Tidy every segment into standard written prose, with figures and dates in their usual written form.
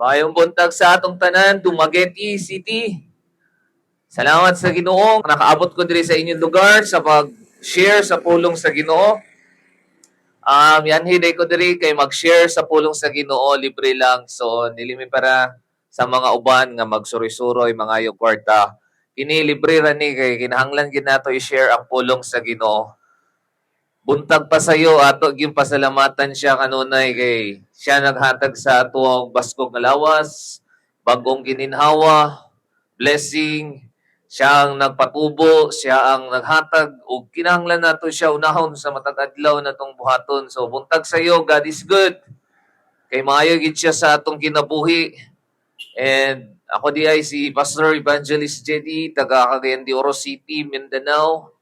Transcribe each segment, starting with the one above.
Mayong buntag sa atong tanan, Dumaguete City. Salamat sa Ginoo. Nakaabot ko diri sa inyong lugar sa pag-share sa pulong sa Ginoo. Yan hiday ko diri kay mag-share sa pulong sa Ginoo, libre lang. So nilimi para sa mga uban nga magsuroy-suroy mga yung kwarta. Kini libre ra ni kay kinahanglan gid nato i-share ang pulong sa Ginoo. Buntag pa sayo ato gyud pasalamatan siya kanunay kay siya naghatag sa ato og baskog nga lawas, bagong gininhawa, blessing, siya ang nagpatubo, siya ang naghatag og kinahanglan nato siya unahon sa matag adlaw natong buhaton. So buntag sayo, God is good. Kay maayo gid siya sa atong kinabuhi. And ako di ay si Pastor Evangelist Jedi, taga Cagayan de Oro City, Mindanao.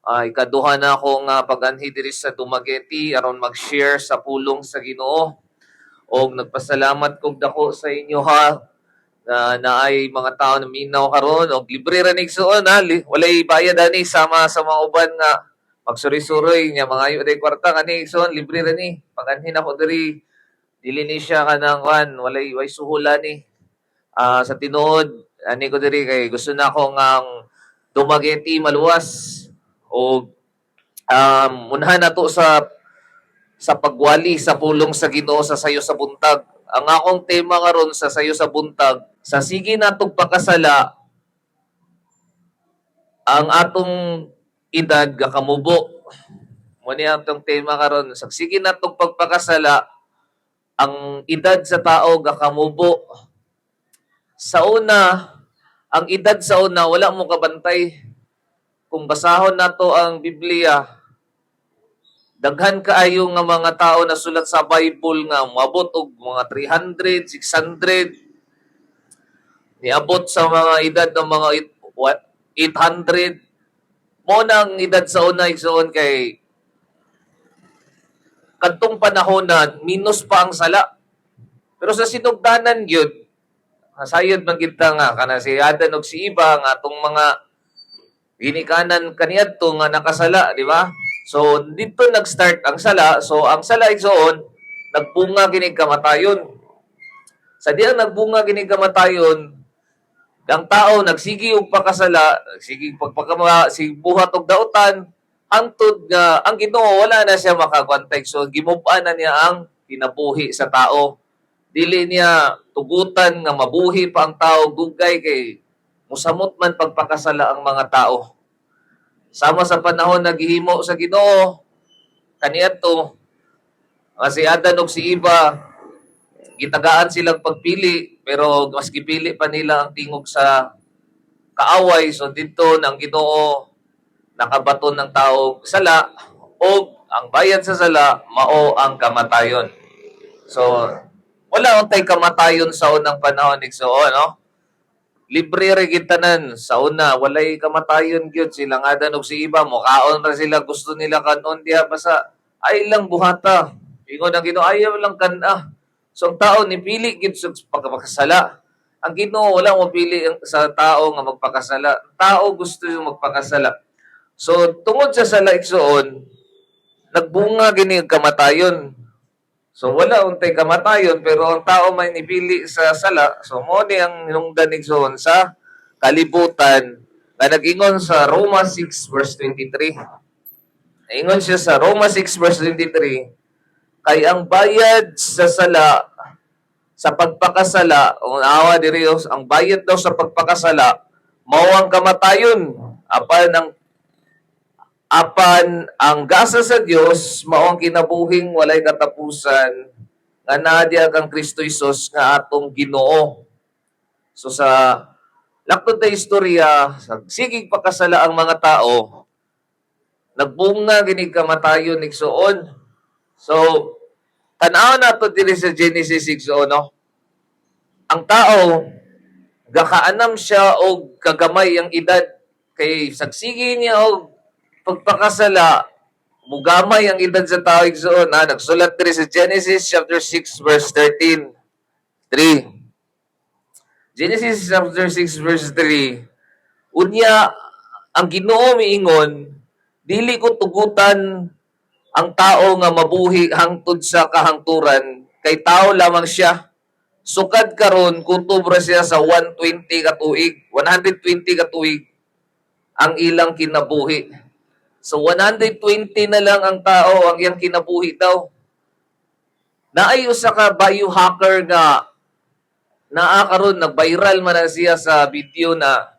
Ikaduha na ako nga pag-anhi diri sa Dumaguete aron mag-share sa pulong sa Ginoo. Og nagpasalamat kog dako sa inyo ha na naay mga tao na minaw karon og libre ra nig suon ha. Walay bayad ani sama sa mga uban nga magsuri-suroy nya mga ayo day kwarta kani suon libre ra ni. Pag-anhi na ko diri dili ni siya kanang walay suhulan ni. Sa tinuod ani ko diri kay gusto na ko ngang Dumaguete maluwas o unahan nato sa pagwali sa pulong sa Ginoo sa sayo sa buntag. Ang akong tema karon sa sayo sa buntag, sa sige natong pakasala ang atong edad gakamubo. Mo ni atong tema karon, sa sige natong pagpakasala ang edad sa tao gakamubo. Sa una, ang edad sa una wala mo kabantay. Kung basahon nato ang Biblia, daghan kaayo nga mga tao na sulat sa Bible nga moabot og mga 300, 600. Niabot sa mga edad ng mga 800. Mo nang edad sa una igsoon kay kadtong panahon na minus pa ang sala. Pero sa sinugdanan gyud, sayod man kita nga kana si Adan og si Eva nga atong mga ginikanan kaniadto nga nakasala, di ba? So dito nag-start ang sala. So ang sala igsoon nagbunga kining kamatayon. Sa diang nagbunga kining kamatayon, ang tao nagsigi og pakasala, nagsigi si buhat og dautan hangtod nga ang Ginoo wala na siya makakontakt. So gimub-an na niya ang kinabuhi sa tao. Dili niya tugutan nga mabuhi pa ang tao dugay kay musamot man pagpakasala ang mga tao. Sama sa panahon naghihimo sa Ginoo, kaniadto si Adan ug si Eva, gitagaan silang pagpili pero mas gipili pa nila ang tingog sa kaaway. So dito nang Ginoo nakabaton ng tao sala o ang bayad sa sala mao ang kamatayon. So wala untay kamatayon sa unang panahon igsoon, no? Libre ra gid tanan sa una, walay kamatayon gyud sila nga Adan ug si Eva mokaon ra sila, gusto nila kanon diha basta ay lang buhata. Ingon ang Ginoo ayaw lang kana. So ang tao nipili gid sa pagpakasala. Ang Ginoo wala mo pili sa tao nga magpakasala. Ang tao gusto yung magpakasala. So tungod sa sala igsoon, nagbunga gini kamatayon. So wala untay kamatayon pero ang tao may nipili sa sala. So mo ni ang hinungdan igsoon sa kalibutan na nag-ingon sa Roma 6 verse 23. Ingon siya sa Roma 6 verse 23, kay ang bayad sa sala sa pagpakasala, o awa diri ang bayad daw sa pagpakasala mao ang kamatayon. Apan ang gasa sa Dios mao ang kinabuhing walay katapusan nga nadia kang Kristo Jesus nga atong Ginoo. So sa laktod na istorya, sa sigig pakasala ang mga tao, nagbunga gini kamatayon igsoon. So tan-aw nato diri sa Genesis igsoon, no? Ang tao gakaanam siya og kagamay ang edad kay sagsigi niya og pagpakasala, mugamay ang edad sa tao igsoon. Nagsulat diri sa Genesis chapter 6 verse 13. 3. Genesis chapter 6 verse 3. Unya ang Ginoo miingon, dili ko tugutan ang tao nga mabuhi hangtod sa kahangturan, kay tao lamang siya. Sukad karon kutubra siya sa 120 ka tuig, 120 ka tuig ang ilang kinabuhi. So 120 na lang ang tao ang iyang kinabuhi daw. Naay usa ka biohacker nga naa karon nag-viral man na siya sa video na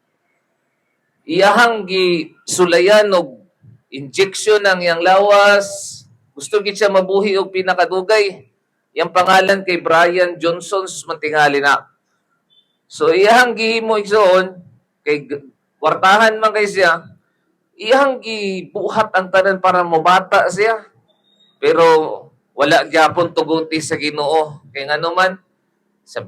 iyahang gi sulayan og injection ng iyang lawas. Gusto gid siya mabuhi og pinakadugay. Yang pangalan kay Brian Johnson mantingali na. So iyahang gihimo igsoon kay kwartahan man kay siya. Iyahang gibuhat ang tanan para mobata siya. Pero wala gyapon tuguti sa Ginoo. Kay ngano man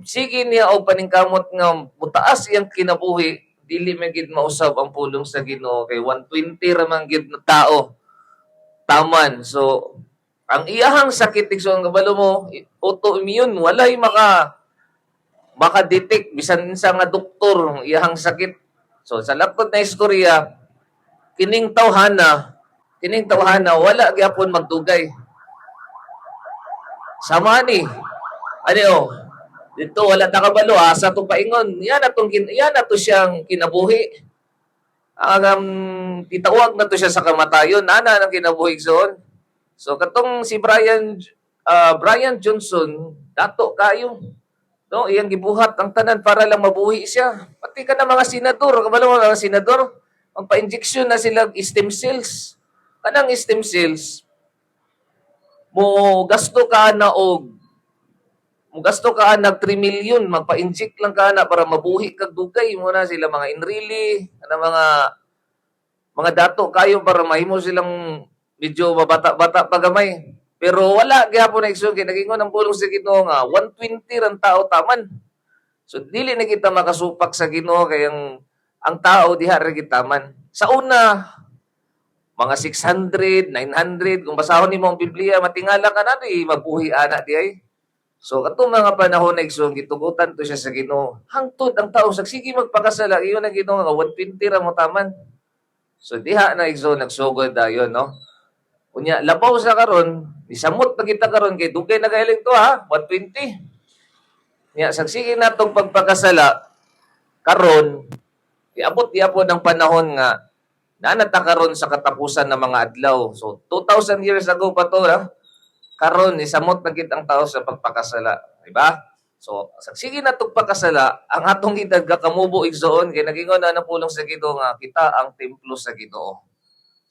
sige niya og paningkamot nga mutaas iyang kinabuhi, dili man gid mausab ang pulong sa Ginoo kay 120 ra man gid na tao. Taman. So ang iyahang sakit igsoon kabalo mo, autoimmune, walay maka-detect bisan sa nga doktor ang iyahang sakit. So sa lapod na istorya, kining tawhana wala gyapon magdugay. Sama ni. Ano dito wala ta kabalo asa to paingon. Yan ato siyang kinabuhi. Titawag na to siya sa kamatayon. Ana nang kinabuhi igsoon. So katong si Brian Johnson, dato kayo. No, iyang gibuhat ang tanan para lang mabuhi siya. Pati ka na mga senador, kabalo mo mga senador, ang pa-injection na sila stem cells. Kanang stem cells mo gasto ka na nag 3 million magpa-inject lang ka na para mabuhi kag dugay mo na sila mga inrili, mga dato kayo para mahimo silang medyo mabata-bata pa gamay. Pero wala gyapon na igsoon kay nagingon ang pulong sa Ginoo nga 120 ran tao taman. So dili na kita makasupak sa Ginoo kay ang tao diha ra gid taman. Sa una mga 600, 900 kung basahon nimo ang Biblia matingala ka na di mabuhi ana di ay. So katong mga panahon na igsoon gitugutan to siya sa Ginoo. Hangtod ang tao sige magpakasala iyon ang Ginoo nga 120 ra mo taman. So diha na igsoon nagsugod dayon no. Unya labaw sa karon, isamot pa kita karon kay dugay na galing to ha, 120. Nya sagsige natong pagpakasala karon iabot gyapon ang panahon nga naanata karon sa katapusan ng mga adlaw. So 2000 years ago pa to ha. Karon isamot na gid ang tao sa pagpakasala, di ba? So sagsige natong pagkasala, ang atong edad kakamubo igsoon kay nagingon na pulong sa Ginoo nga kita ang templo sa Ginoo.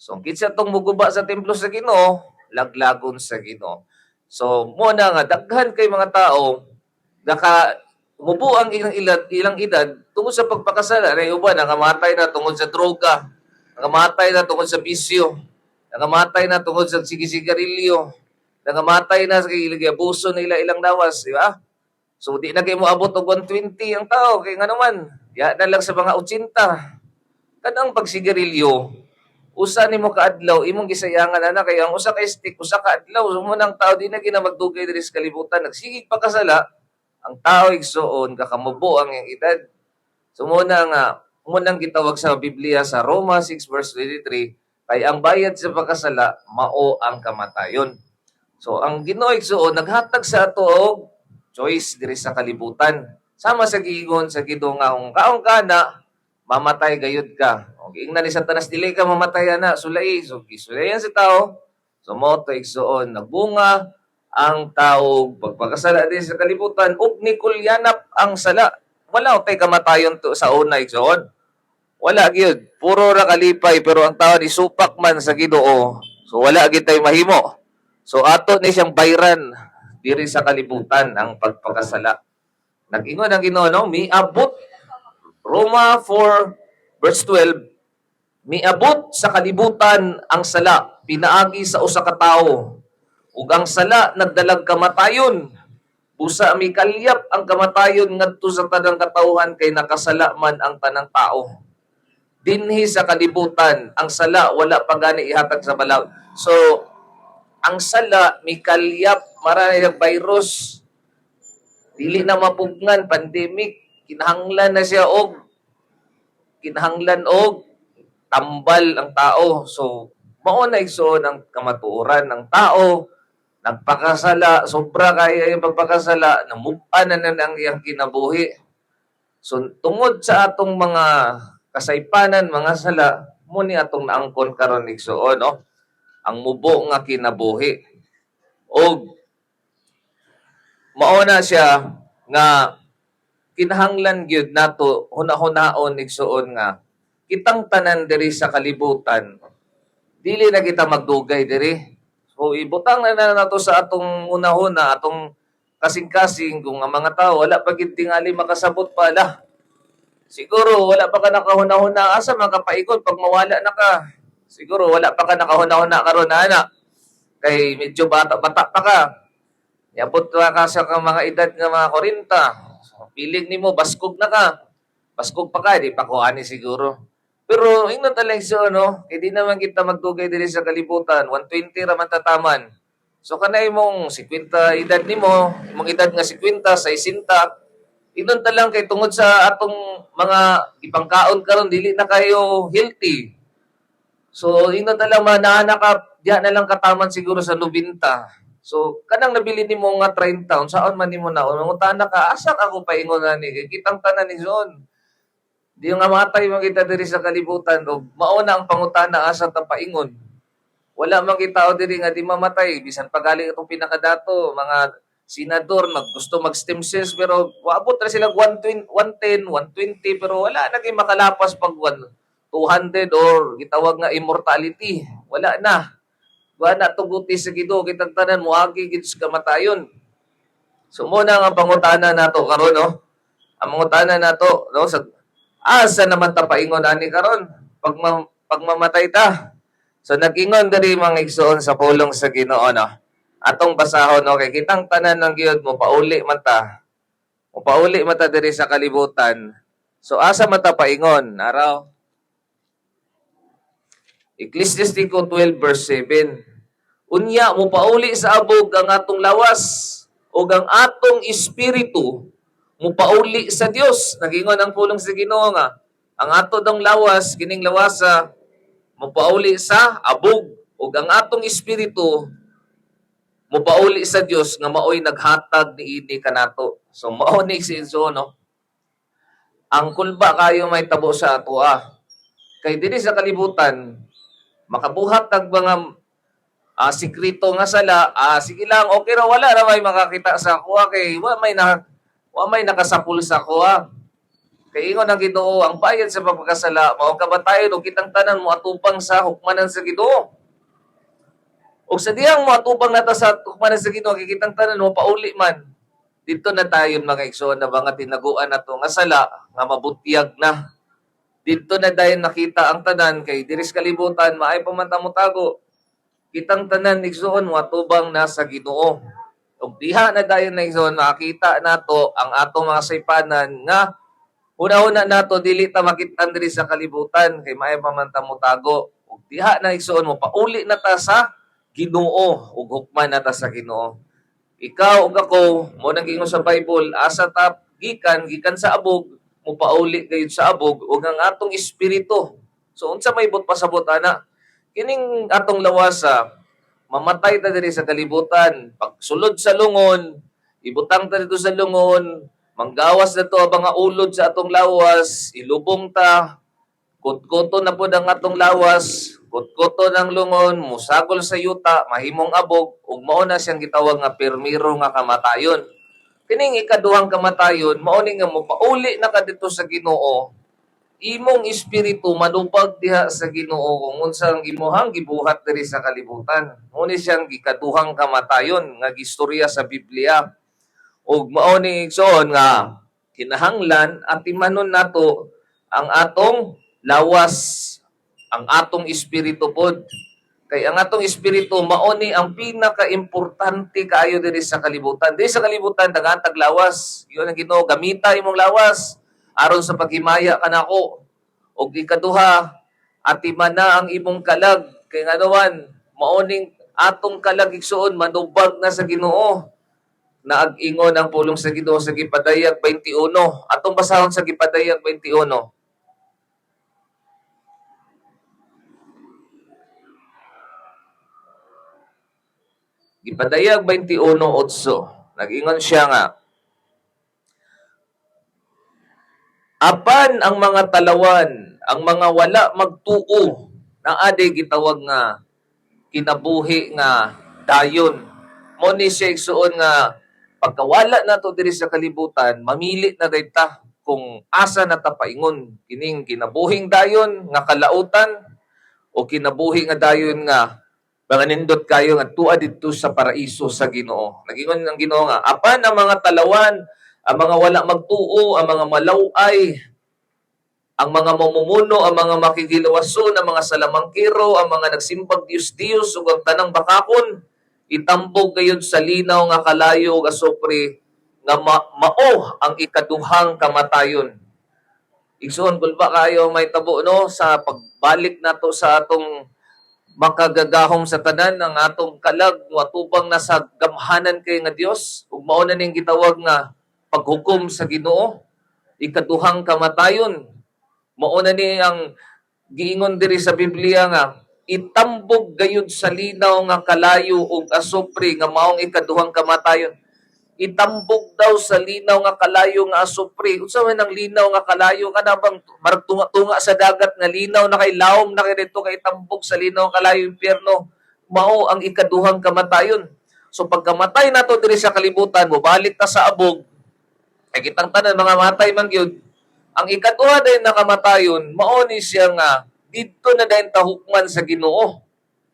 So, kitsa itong muguba sa templo sa Ginoo, laglagon sa Ginoo. So, mo na nga, daghan kay mga tao, mubo ang ilang edad, tungkol sa pagpakasala. Uban, nangamatay na tungkol sa droga, nangamatay na tungkol sa bisyo, nangamatay na tungkol sa sigisigarilyo, nangamatay na sa abuso nila ilang lawas, di ba? So, di na kayo mo abot og 120 ang tao, kaya nga naman, yan na lang sa mga 80. Kanang pagsigarilyo, usa nimo kaadlaw imong gisayangan ana kay ang usa ka stick usa ka adlaw sumunang tao di na ginamagdugay diri sa kalibutan nagsigig pakasala ang tao igsuon kakamubo ang iyang edad sumuna nga munang gitawag sa Biblia sa Roma 6 verse 23 kay ang bayad sa pagkasala mao ang kamatayon. So ang Ginoo igsuon naghatag sa ato og choice diri sa kalibutan sama sa giingon sa Ginoo nga kung kaong kana mamatay gayud ka. O giingnan ni Satanas dili ka mamatay na sulay. So gisulayan sa tao. So mo to igsuon nagbunga ang tao pagpakasala din sa kalibutan ug nikulyanap ang sala. Wala tay kamatayon to sa una igsuon. Wala gyud. Puro ra kalipay pero ang tao ni supak man sa Ginoo. So wala gyud tay mahimo. So ato ni siyang bayran diri sa kalibutan ang pagpakasala. Nag-ingon ang Ginoo no, miabot Roma 4 verse 12, miabot sa kalibutan ang sala, pinaagi sa usa ka tawo. Ug ang sala nagdalag kamatayon. Busa mikalyap ang kamatayon ngadto sa tanang katawhan kay nakasala man ang tanang tao. Dinhi sa kalibutan, ang sala wala pa gani ihatag sa balaod. So, ang sala mikalyap marami ng virus. Dili na mapugnan pandemic kinahanglan og tambal ang tao. So, mao na igsoon ang kamatuoran ng tao nagpakasala, sobra kaya yung pagpakasala, namupan na ng iyang kinabuhi. So, tungod sa atong mga kasaypanan, mga sala, muni atong naangkon karon igsuon, no? Ang mubo nga kinabuhi. O, mauna siya nga kinahanglan gyud nato hunahunahon igsuon nga kitang tanan diri sa kalibutan dili na kita magdugay diri. So ibutang na nato sa atong unahuna, atong kasing-kasing kung ang mga tao wala pa gid tingali makasabot pala. Siguro wala pa ka nakahuna-huna asa makapaingon pag mawala na ka. Siguro wala pa ka nakahuna-huna karon ana. Kay medyo bata-bata pa ka. Yabot ka sa mga edad nga mga 40. So, piling nimo baskog na ka. Baskog pa ka, di pa kuani siguro. Pero ingnon talaga siya, no? Kaya di naman kita magdugay diri sa kalibutan. 120 raman tataman. So kanay mong 50 edad nimo, imong edad nga 50, 60, ingnon ta lang kay tungod sa atong mga ipangkaon karon dili na kayo healthy. So ingnon ta lang mananakap, diha na lang kataman siguro sa 90. So kanang nabili nimo nga 30 taon, saon man nimo na unta ka, asa ako paingon ani kay kitang tanan ni zon. Di nga matay man kita diri sa kalibutan o mauna ang pangutana asa ta paingon. Wala man kita o diri nga di mamatay bisan pagaling itong pinakadato mga senador gusto mag-stem cells pero waabot ra sila 120, 110, 120 pero wala na kay makalapas pag 200 or gitawag nga immortality. Wala na. Wala tuguti sa Ginoo kitang tanan moagi gid sa kamatayon. So mo na nga pangutana nato karon no. Ang pangutana nato no sa asa naman ta paingon ani karon pag mamatay ta. So nag-ingon diri mga igsoon sa pulong sa Ginoo no. Atong basahon no kay kitang tanan ng Giod mo pauli man ta. Mo pauli man ta diri sa kalibutan. So asa man ta paingon araw Ecclesiastes 12 verse 7. Unya mo pauli sa abog ang atong lawas o ang atong espiritu mo pauli sa Dios. Nagingon ang pulong sa Ginoo nga ang ato dong lawas kining lawasa mo pauli sa abog o ang atong espiritu mo pauli sa Dios nga maoy naghatag niini kanato. So mao ni sinso no. Ang kulba kayo may tabo sa ato Kay diri sa kalibutan makabuhat tag mga sikrito nga sala, sige lang, okay ra wala ra may makakita sa kuha kay wa may nakasapul sa kuha. Kay ingon ang Ginoo, ang bayad sa pagkasala mao kamatayon ug kitang tanan mo atupang sa hukmanan sa Ginoo. Ug sa diyang mo atupang nata sa hukmanan sa Ginoo kay kitang tanan mo pauli man. Dito na tayo mga igsoon na mga tinaguan nato nga sala nga mabutyag na. Dito na dayon nakita ang tanan kay diris kalibutan maay pa man ta mo tago. Kitang tanan igsoon watubang nasa Ginoo. Ug diha na dayon na igsoon makita nato ang atong mga saypanan nga una-una nato dili ta makit-an diri sa kalibutan kay maay pa man ta mo tago. Ug diha na igsoon mo pauli na ta sa Ginoo ug hukman na ta sa Ginoo. Ikaw ug ako mo nang gingon sa Bible asa ta gikan sa abog mo pauli gayud sa abog ug ang atong espiritu. So unsa may but pasabot ana? Kining atong lawasa, mamatay ta diri sa kalibutan. Pagsulod sa lungon, ibutang ta dito sa lungon, manggawas na to ang mga ulod sa atong lawas, ilubong ta, kutkuto na po ang atong lawas, kutkuto ng lungon, musagol sa yuta, mahimong abog, ug mao na siyang gitawag nga permiro nga kamatayon. Kining ikaduhang kamatayon, mao ni nga mo pauli na ka dito sa Ginoo, imong espiritu manupag diha sa Ginoo kung unsang imuhang gibuhat diri sa kalibutan. Mao ni siyang gikaduhang kamatayon nga gistorya sa Biblia. Ug mao ni igsoon nga kinahanglan at imanon nato ang atong lawas, ang atong espiritu pod. Kay ang atong espiritu mao ni ang pinaka-importante kaayo diri sa kalibutan. Diri sa kalibutan daghan tag lawas. Iyon ang Ginoo gamita imong lawas aron sa paghimaya kanako. Og ikaduha, atiman na ang imong kalag kay nganawan mao ning atong kalag igsuon manubag na sa Ginoo. Naag-ingon ang pulong sa Ginoo sa Gipadayag 21. Atong basahon sa Gipadayag 21. Gipadayag 21:8. Nag-ingon siya nga, apan ang mga talawan, ang mga wala magtuo, na ade gitawag nga kinabuhi nga dayon. Mo ni siya igsuon nga pagkawala nato diri sa kalibutan, mamili na dayta kung asa na ta paingon, kining kinabuhing dayon nga kalautan o kinabuhi nga dayon nga mga nindot kayo nga tuwa dito sa paraiso sa Ginoo. Nagingon ng Ginoo nga, apan ang mga talawan, ang mga wala magtuo, ang mga malaway, ang mga mamumuno, ang mga makikilawason, ang mga salamangkiro, ang mga nagsimbag Diyos-Diyos, ug ang tanang bakakon, itambog gayud sa linaw nga kalayo nga sopre nga mao ang ikaduhang kamatayon. Igsoon bulba kayo may tabo no sa pagbalik nato sa atong makagagahom sa tanan ng atong kalag watubang nasa gamhanan kay nga Dios ug mao na ning gitawag nga paghukom sa Ginoo, ikaduhang kamatayon. Mao na ni ang giingon diri sa Biblia nga itambog gayud sa linaw nga kalayo ug asupre nga maong ikaduhang kamatayon. Itambog daw sa linaw nga kalayo nga asupre. Unsa man ang linaw nga kalayo kana bang marag tunga sa dagat nga linaw na kay lawom na kay dito kay itambog sa linaw nga kalayo impyerno. Mao ang ikaduhang kamatayon. So pagkamatay nato diri sa kalibutan, mobalik ta sa abog. Ay kitang tanan mga matay man gyud. Ang ikaduha dayon na kamatayon, mao ni siya nga didto na dayon tahukman sa Ginoo.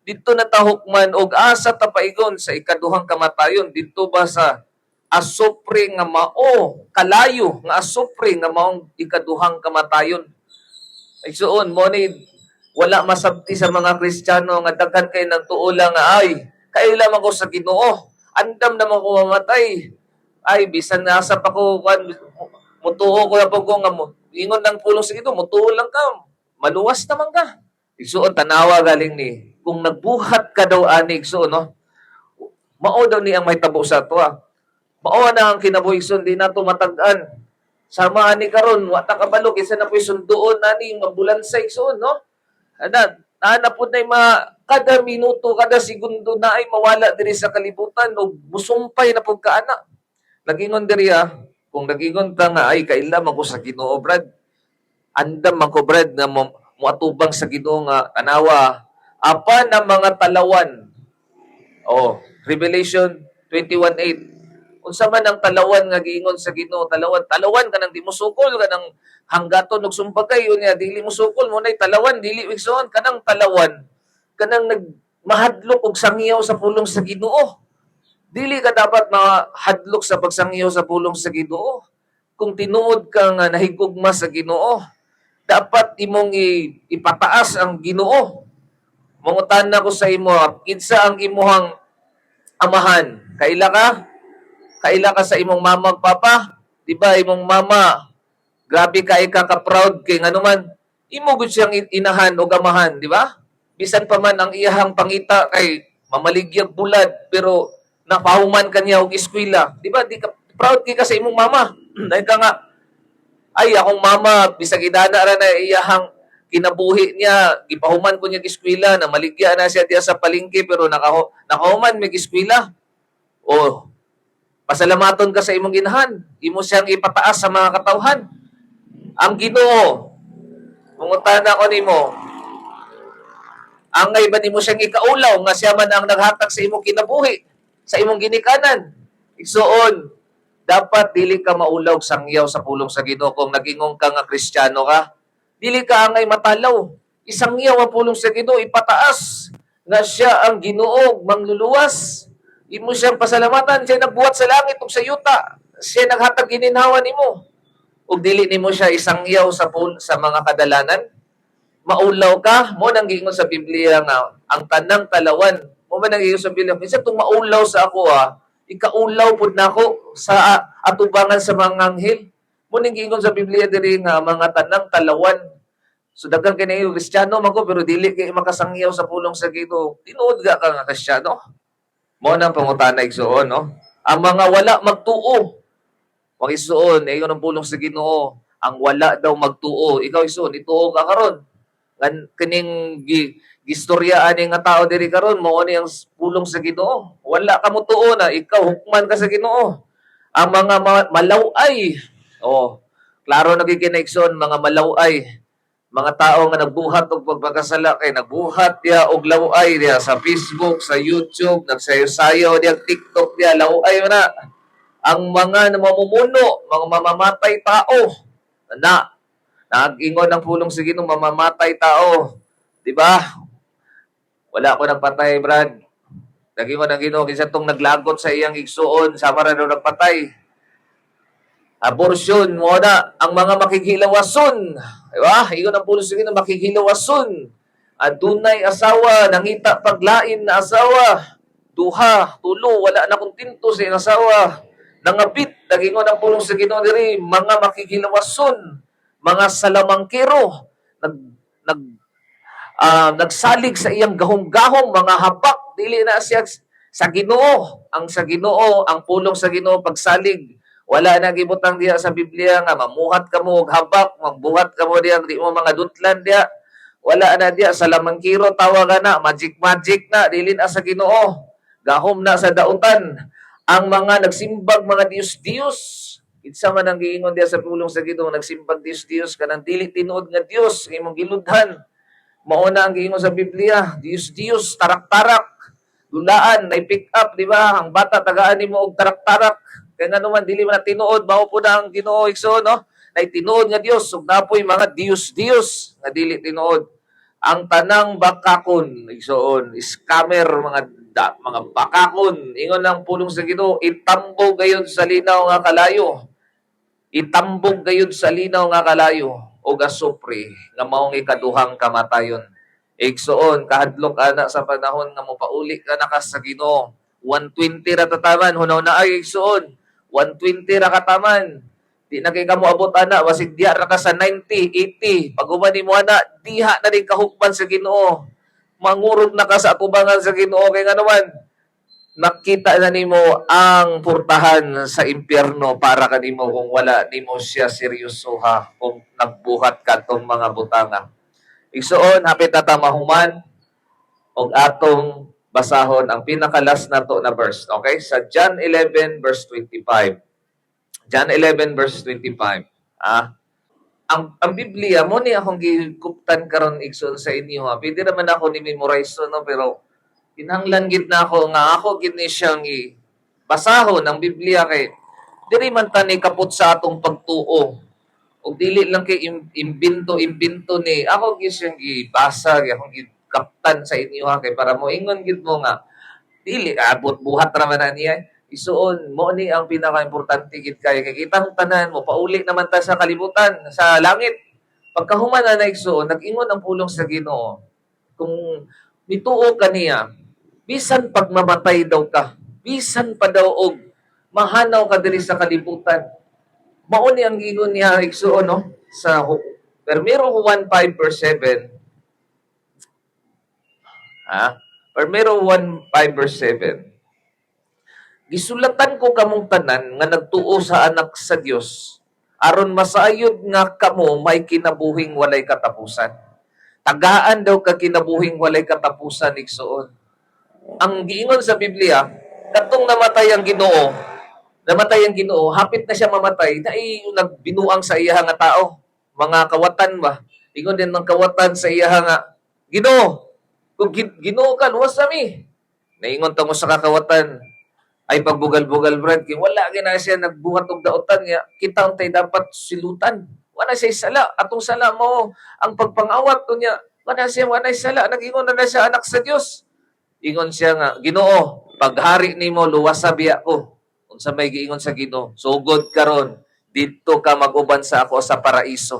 Didto na tahukman og asa ta paigon sa ikaduhang kamatayon didto ba sa asupre nga mao kalayo nga asupre nga maong ikaduhang kamatayon. Igsuon mo ni wala masabti sa mga Kristiyano nga daghan kay nagtuo nga ay kaila man ko sa Ginoo. Andam naman ko mamatay. Ay bisan nasa pa ko mutuo ko na po ko nga mo. Ingon ng pulong sa Ginoo, mutuo lang ka. Maluwas naman ka. Igsuon tanawa galing ni kung nagbuhat ka daw ani igsuon no. Mao daw ni ang may tabo sa tuwa. Mao na ang kinabuhison di nato matag-an. Sama ani karon wa ta kabalo kinsa na po'y sunduon ani mambulansay igsoon no. Ana pud nay kada minuto kada segundo na ay mawala diri sa kalibutan ug musumpay na pud kaana. Nagingon diri kung nagingon ta nga ay kaila man ko sa Ginoo brad. Andam man ko brad nga moatubang sa Ginoo nga tanawa apan ang mga talawan. Oh, Revelation 21:8. Unsa man ang talawan nga giingon sa Ginoo, talawan kanang di mo sukol kanang hanggaton og sumpagay unya dili mo sukol mo nay talawan dili igsoon kanang talawan kanang nagmahadlok og sangyaw sa pulong sa Ginoo. Dili ka dapat mahadlok sa pagsangyaw sa pulong sa Ginoo. Kung tinuod ka nga nahigugma sa Ginoo, dapat imong ipataas ang Ginoo. Mangutan na ko sa imo, kinsa ang imuhang amahan? Kaila ka? Kaila ka sa imong mama ug papa? Di ba imong mama, grabe ka ka-proud kay nganuman, imo gud siyang inahan o amahan, di ba? Bisan pa man ang iyahang pangita kay mamaligyag bulad pero napahuman kanya og eskwela, di ba? Di ka proud kay ka sa imong mama. Dahil ka nga ay akong mama bisag idana ra na iyahang kinabuhi niya, gipahuman ko niya eskwela na maligya na siya diya sa palengke pero nakahuman mig eskwela. O pasalamaton ka sa imong ginahan. Imo siyang ipataas sa mga katawhan. Ang Ginoo, mungutana ko nimo, angay ba nimo siyang ikaulaw nga siya man ang naghatag sa imong kinabuhi, sa imong ginikanan? Igsuon, dapat dili ka maulaw sangyaw sa pulong sa Ginoo kung nagingong ka nga Kristiyano ka. Dili ka angay matalaw. Isangyaw ang pulong sa Ginoo, ipataas nga siya ang Ginoo mangluluwas. Imo siyang pasalamatan, siya nagbuhat sa langit ug sa yuta. Siya naghatag gininhawa nimo. Ug dili nimo siya isangyaw sa mga kadalanan. Maulaw ka, mo nang giingon sa Biblia nga ang tanang talawan. Mo man nang giingon sa Biblia, minsan tong maulaw sa ako ikaulaw pud nako sa atubangan sa mga anghel. Mo nang giingon sa Biblia diri nga mga tanang talawan. So daghan kay nayo Kristiyano man ko pero dili kay makasangyaw sa pulong sa Ginoo. Tinuod ga ka nga Kristiyano? Mo nang pangutana igsuon no. Ang mga wala magtuo. Wag isuon, ayon ang pulong sa Ginoo. Ang wala daw magtuo. Ikaw isuon, ituo ka karon. Kaning gistorya ani nga tao diri karon mao ni ang pulong sa Ginoo. Wala ka mo tuo na ikaw hukman ka sa Ginoo. Ang mga malaway, oh, klaro nagikinaigsoon mga malaway, mga tao nga nagbuhat og pagpagkasala kay nagbuhat dia og laway dia sa Facebook, sa YouTube, nagsayo-sayo dia TikTok dia laway na. Ang mga namamumuno, mga mamamatay tao na nag-ingon ang pulong sa Ginoo mamamatay tao. Di ba? Wala ko nagpatay, Brad. Nag-ingon ang Ginoo kinsa tong naglagot sa iyang igsuon, sama ra daw nagpatay. Abortion mo na ang mga makikhilawason. Di ba? Ingon ang pulong sa Ginoo makikhilawason. Adunay asawa, nangita paglain na asawa. Duha, tulo, wala na kong tinto sa iyang asawa. Nangabit, nagingon ang pulong sa Ginoo diri, mga makikhilawason, mga salamangkero, nagsalig sa iyang gahom-gahom, mga habak, dili na siya sa Ginoo. Ang sa Ginoo, ang pulong sa Ginoo pagsalig. Wala na gibutang diya sa Biblia nga mamuhat ka mo og habak, magbuhat ka mo diya di mo mga dutlan diya. Wala na diya salamangkero tawagan na, magic na dili na sa Ginoo. Gahom na sa dautan. Ang mga nagsimbag mga Dios-Dios, kinsa man ang giingon diya sa pulong sa Ginoo, nagsimbag Dios-Dios kanang dili tinuod nga Dios imong giludhan. Mao na ang giingon sa Biblia, Dios-Dios tarak-tarak, dulaan, nay pick up, di ba? Ang bata tagaan nimo og tarak-tarak. Kaya nga naman dili man tinuod, mao po na ang Ginoo igsoon, no? Nay tinuod nga Dios, ug napoy mga Dios-Dios nga dili tinuod. Ang tanang bakakon igsoon, scammer mga bakakon, ingon ang pulong sa Ginoo, itambog gayud sa linaw nga kalayo. Itambog gayud sa linaw nga kalayo o gasupre nga maong ikaduhang kamatayon. Igsoon kahadlok ana sa panahon nga mopauli ka na ka sa Ginoo. 120 ra tataman hunaw na ay igsoon. 120 ra kataman. Di na kay kamo abot ana wasig diha ra ka sa 90, 80. Pag human nimo ana diha na din kahukman sa Ginoo. Mangurog na ka sa atubangan sa Ginoo kay nga naman nakita na nimo ang purtahan sa impyerno para kanimo kung wala nimo siya seryosoha kung nagbuhat ka tong mga butanga. Igsoon hapit na ta mahuman og atong basahon ang pinakalas nato na verse, okay? Sa John 11 verse 25. John 11 verse 25. Ang Biblia mo ni akong gikuptan karon igsoon sa inyo ha. Pwede naman ako ni memorize no pero kinahanglan gid na ako nga ako gid ni siyang basahon ang Biblia kay diri man ta ni kaput sa atong pagtuo. Ug dili lang kay imbento ni ako gid siyang gibasa, akong gikaptan sa inyo ha kay para mo ingon gid mo nga dili abot buhat ra man niya. Isuon mo ni ang pinaka-importante gid kay kitang tanan mo pauli naman ta sa kalibutan sa langit. Pagkahuman na igsoon nag-ingon ang pulong sa Ginoo kung mituo ka niya bisan pag mamatay daw ka, bisan pa daw og mahanaw ka diri sa kalibutan. Mao ni ang gingon niya igsoon no sa Permero 1:5 verse 7. Permero 1:5 verse 7. Gisulatan ko kamong tanan nga nagtuo sa anak sa Dios aron masayod nga kamo may kinabuhing walay katapusan. Tagaan daw ka kinabuhing walay katapusan igsoon. Ang giingon sa Biblia, katong namatay ang Ginoo, hapit na siya mamatay, na nagbinuang sa iya nga tao. Mga kawatan ba? Ingon din ng kawatan sa iya nga, Ginoo, kung Ginoo ka, luwas sami. Naingon tamo sa kakawatan, ay pagbugal-bugal brad, kay wala gina siya nagbuhat og daotan nga, kita untay dapat silutan. Wala siya sala, atong sala mo, ang pagpangawat niya, wala sala, nag-ingon na siya anak sa Dios. Ingon siya nga, Ginoo, paghari nimo luwas sa biya ko. Unsa may giingon sa Ginoo, sugod karon didto ka maguban sa ako sa paraiso.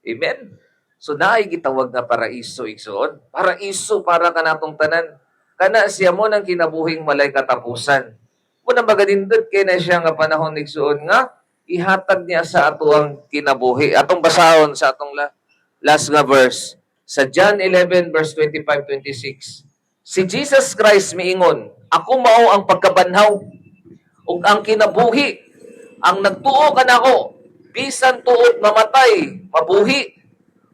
Amen. So naay gitawag nga paraiso igsoon. Paraiso para kanatong tanan. Kana siya mo nang kinabuhing walay katapusan. Muna magadindot kay na siya nga panahon igsoon nga ihatag niya sa ato ang kinabuhi. Atong basahon sa atong last nga verse sa John 11 verse 25-26. Si Jesus Christ miingon, ako mao ang pagkabanhaw ug ang kinabuhi. Ang nagtuo kanako bisan tuod mamatay, mabuhi.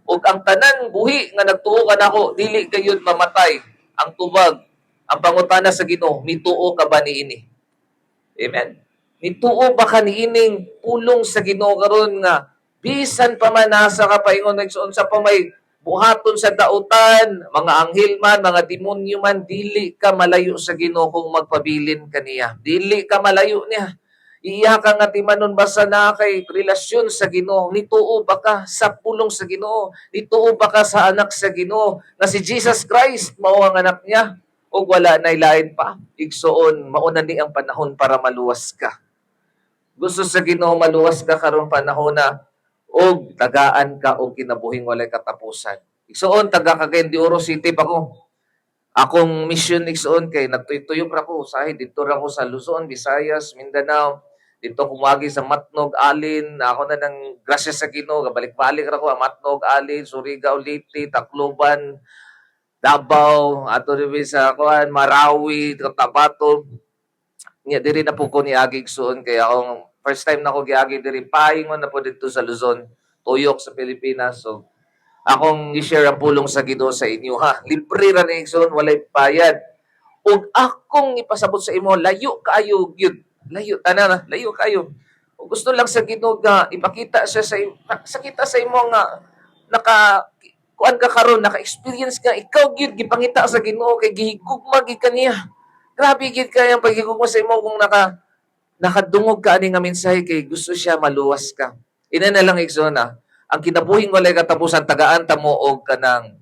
ug ang tanan buhi nga nagtuo ka nako dili gayud mamatay. Ang tubag, ang pangutana sa Ginoo, mituo ka ba niini? Amen. Mituo ba ka niining pulong sa Ginoo karon nga bisan pa man nasa ka paingon nagsuon sa pa may buhaton sa dautan, mga anghel man, mga demonyo man, dili ka malayo sa Ginoo kung magpabilin kaniya. Dili ka malayo niya. Iya ka nga timanon basta na kay relasyon sa Ginoo. Nituo ba ka sa pulong sa Ginoo? Nituo ba ka sa anak sa Ginoo? Na si Jesus Christ mao ang anak niya o wala na ilain pa. Igsoon, mauna ni ang panahon para maluwas ka. Gusto sa Ginoo maluwas ka karon panahon na og tagaan ka og kinabuhing walay katapusan. Igsoon taga Cagayan de Oro City pa ko. Akong mission igsoon kay nagtuyok ra ko sahi dito ra ko sa Luzon, Visayas, Mindanao. Dito kumagi sa Matnog, Alin, ako na ng grasya sa Ginoo, balik-balik ra ko Matnog, Alin, Surigao, Leyte, Tacloban, Davao, ato rin sa kuan, Marawi, Cotabato. Nya diri na po ko niagi igsoon kay akong first time na ko giagi diri paingon na po dito sa Luzon, tuyok sa Pilipinas. So akong i-share ang pulong sa Ginoo sa inyo ha. Libre ra ni igsoon, walay bayad. Ug akong ipasabot sa imo layo kaayo gyud. Layo tanan, layo kayo. Ug gusto lang sa Ginoo nga ipakita siya sa kita sa imo nga naka kuan ka karon, naka-experience ka ikaw gyud gipangita sa Ginoo kay gihigugma gid kaniya. Grabe gid kay ang paghigugma sa imo kung nakadungog ka ani nga mensahe kay gusto siya maluwas ka. Ina na lang igsoon ang kinabuhing walay katapusan tagaan ta mo og kanang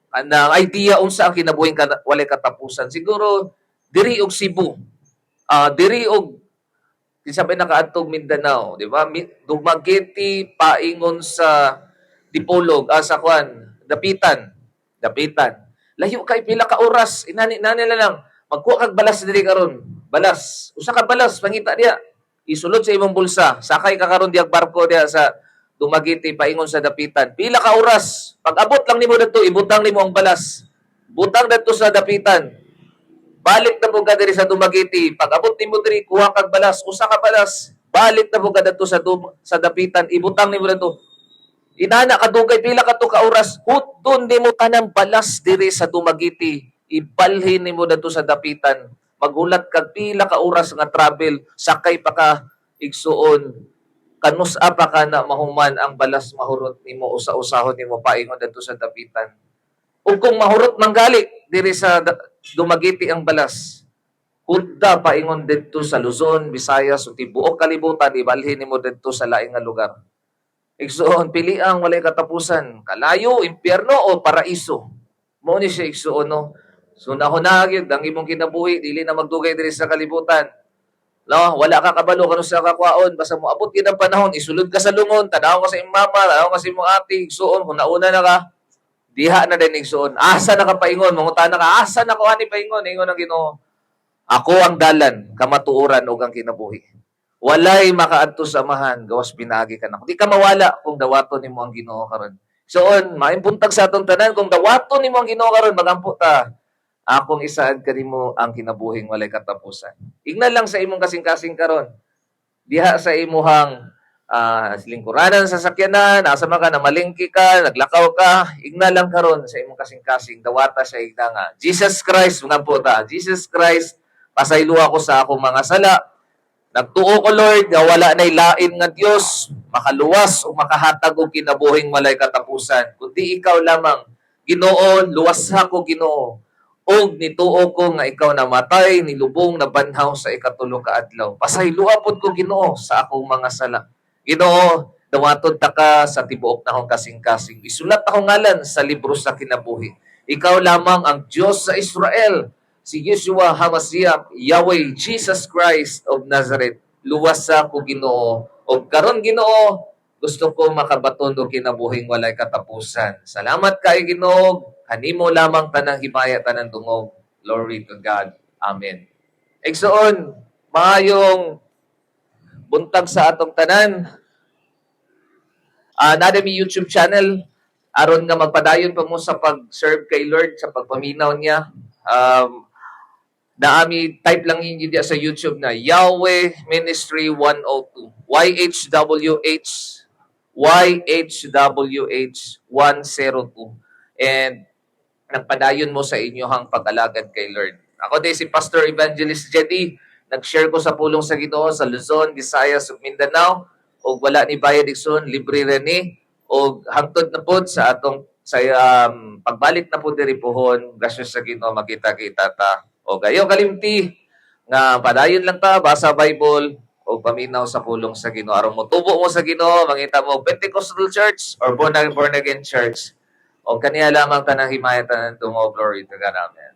anang idea unsa ang kinabuhing walay katapusan. Siguro diri og Cebu. Diri og kinsa ba nakaadtog Mindanao, di ba? Dumaguete paingon sa Dipolog, sa kuan, Dapitan. Layo kay pila ka oras, inani lang. Magkuha kag balas diri karon. Balas. Usa ka balas pangita diha. Isulod sa imong bulsa. Sakay ka karon diag barko diha sa Dumaguete paingon sa Dapitan. Pila ka oras. Pag abot lang nimo didto, ibutang nimo ang balas. Butang didto sa Dapitan. Balik na po ka diri sa Dumaguete. Pag abot nimo diri, kuha kag balas. Usa ka balas. Balik na po ka didto sa Dapitan. Ibutang nimo didto. Inana kadugay pila ka to ka oras. Hudon nimo tanang balas diri sa Dumaguete. Ibalhin nimo didto sa Dapitan. Magulat kag pila ka oras nga travel, sakay pa ka igsuon. Kanus-a pa ka na mahuman ang balas mahurot nimo usa-usahon nimo paingon didto sa Dapitan. Ug kung mahurot manggali diri sa Dumaguete ang balas, hudda paingon didto sa Luzon, Visayas ug tibuok kalibutan ibalhin nimo didto sa laing nga lugar. Igsuon pili ang walay katapusan, kalayo, impyerno o paraiso. Mao ni siya igsuon no. So nahunag ang imong kinabuhi dili na magdugay diri sa kalibutan. No, wala ka kabalo kanu sa kakwaon basta mo abot gid ang panahon isulod ka sa lungon, tanaw ka sa imong mama, tanaw ka sa imong ate, igsuon kung nauna na ka. Diha na din igsuon. Asa na ka paingon, mangutana ka, asa na ko ani paingon, ingon ang Ginoo. Ako ang dalan, kamatuoran ug ang kinabuhi. Walay makaadto sa amahan, gawas pinagi ka na. Di ka mawala kung dawaton nimo ang Ginoo karon. Soon, maimpuntag sa atong tanan kung dawaton nimo ang Ginoo karon, magampo ta. Akong isaad kanimo ang kinabuhing walay katapusan. Ingnan lang sa imong kasing-kasing karon. Diha sa imuhang lingkuranan sa sakyanan, asa man ka na malingki ka, naglakaw ka, igna lang karon sa imong kasing-kasing dawata sa igna nga. Jesus Christ, mga po ta. Jesus Christ, pasaylo ako sa akong mga sala. Nagtuo ko Lord nga wala nay lain nga Dios makaluwas o makahatag og kinabuhing walay katapusan kundi ikaw lamang. Ginoo, luwas ko Ginoo. Og nituo ko nga ikaw namatay, nilubong, nabanhaw sa ikatulo ka adlaw. Pasayloa pod ko Ginoo sa akong mga sala. Ginoo, dawaton ta ka sa tibuok na akong kasing-kasing. Isulat akong ngalan sa libro sa kinabuhi. Ikaw lamang ang Diyos sa Israel. Si Yeshua HaMashiach, Yahweh, Jesus Christ of Nazareth. Luwas ko Ginoo. O karon Ginoo, gusto ko makabaton do kinabuhing walay katapusan. Salamat kay Ginoo. Kanimo lamang tanang himaya tanang dungog. Glory to God. Amen. Igsoon, maayong buntag sa atong tanan. Nada mi YouTube channel aron nga magpadayon pa mo sa pag-serve kay Lord sa pagpaminaw niya. Naami type lang yun diya sa YouTube na Yahweh Ministry 102. YHWH YHWH102. And nagpadayon mo sa inyohang pag-alagad kay Lord. Ako din si Pastor Evangelist Jedi, nag-share ko sa pulong sa Ginoo sa Luzon, Visayas ug Mindanao, og wala ni bayad igsoon, libre rin og hangtod na pod sa atong pagbalik na pod diri pohon, grasya sa Ginoo makita-kita ta. O gayo kalimti nga padayon lang ta basa Bible o paminaw sa pulong sa Ginoo aron mo tubo mo sa Ginoo, mangita mo Pentecostal Church or born again church. O kaniya lamang tanang himayatan ng tungo, glory to God, amen.